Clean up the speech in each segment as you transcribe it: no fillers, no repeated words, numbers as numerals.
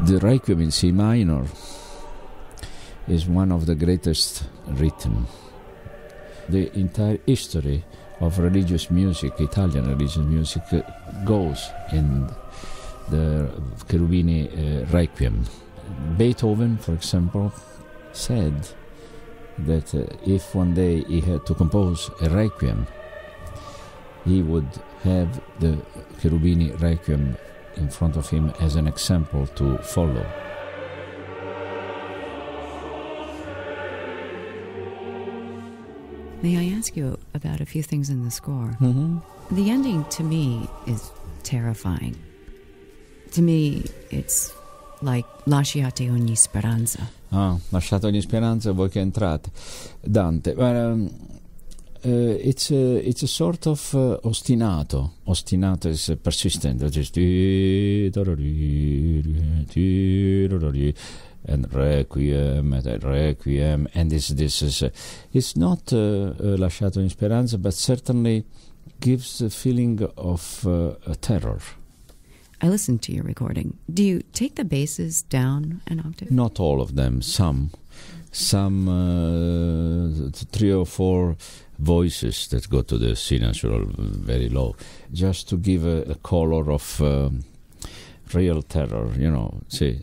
The Requiem in C minor is one of the greatest written. The entire history of religious music, Italian religious music, goes in the Cherubini Requiem. Beethoven, for example, said that if one day he had to compose a Requiem, he would have the Cherubini Requiem in front of him as an example to follow. May I ask you about a few things in the score? Mm-hmm. The ending, to me, is terrifying. To me, it's like lasciate ogni speranza. Lasciate ogni speranza voi che entrate. Dante. It's a sort of ostinato. Ostinato is persistent. Just and Requiem, and this is it's not lasciato in speranza, but certainly gives a feeling of terror. I listened to your recording. Do you take the basses down an octave? Not all of them. Some 3 or 4 voices that go to the C natural very low, just to give a color of real terror. You know, see.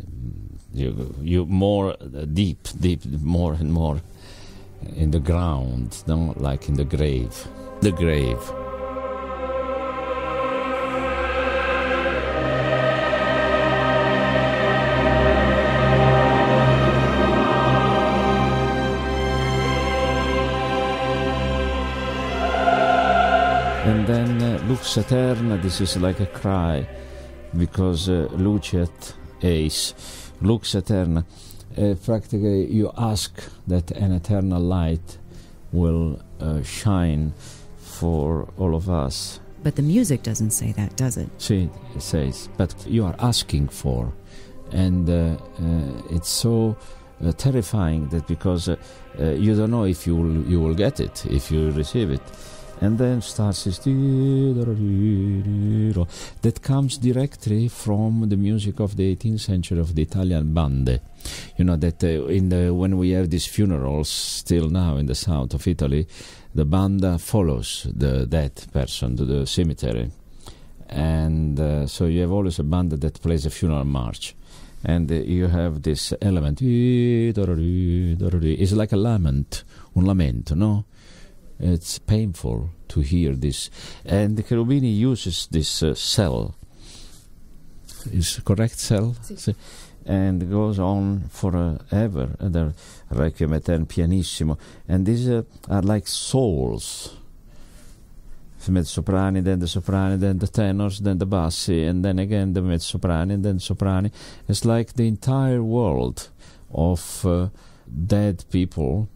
You more deep, more and more in the ground, no? Like in the grave. The grave. And then Lux Aeterna, this is like a cry, because Lucet Ace. Lux Aeterna, practically you ask that an eternal light will shine for all of us. But the music doesn't say that, does it? See, it says, but you are asking for, and it's so terrifying that because you don't know if you will get it, if you receive it. And then starts this that comes directly from the music of the 18th century of the Italian bande. You know that when we have these funerals still now in the south of Italy, the banda follows the dead person to the cemetery, and so you have always a banda that plays a funeral march, and you have this element. It's like a lament, un lamento, no? It's painful to hear this. And the Cherubini uses this cell. Is correct, cell? Sì. And goes on forever. The Requiem Aeterno pianissimo. And these are like souls. Mezzosoprani, then the soprani, then the tenors, then the bassi, and then again the mezzosoprani, and then soprani. It's like the entire world of dead people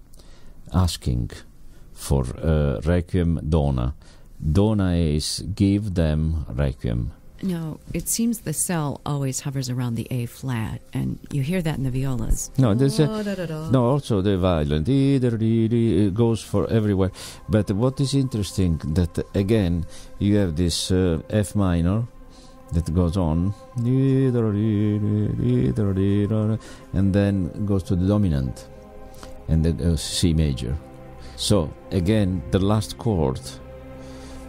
asking for Requiem Dona. Dona is give them Requiem. No, it seems the cell always hovers around the A flat, and you hear that in the violas. No, no, also the violin. It goes for everywhere. But what is interesting that again you have this F minor that goes on, and then goes to the dominant, and then C major. So, again, the last chord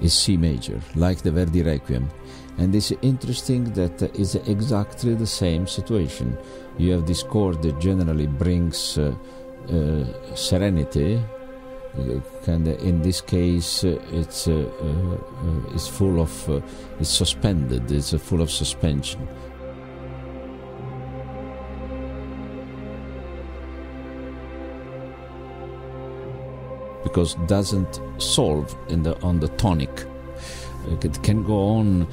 is C major, like the Verdi Requiem. And it's interesting that it's exactly the same situation. You have this chord that generally brings serenity, and in this case it's full of, it's suspended, it's full of suspension. Because it doesn't solve on the tonic. It can go on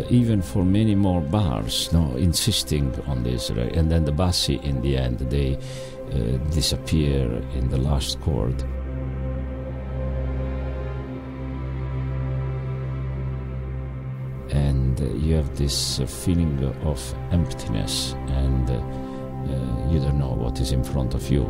even for many more bars, insisting on this, right? And then the bassi in the end, they disappear in the last chord. And you have this feeling of emptiness, and you don't know what is in front of you.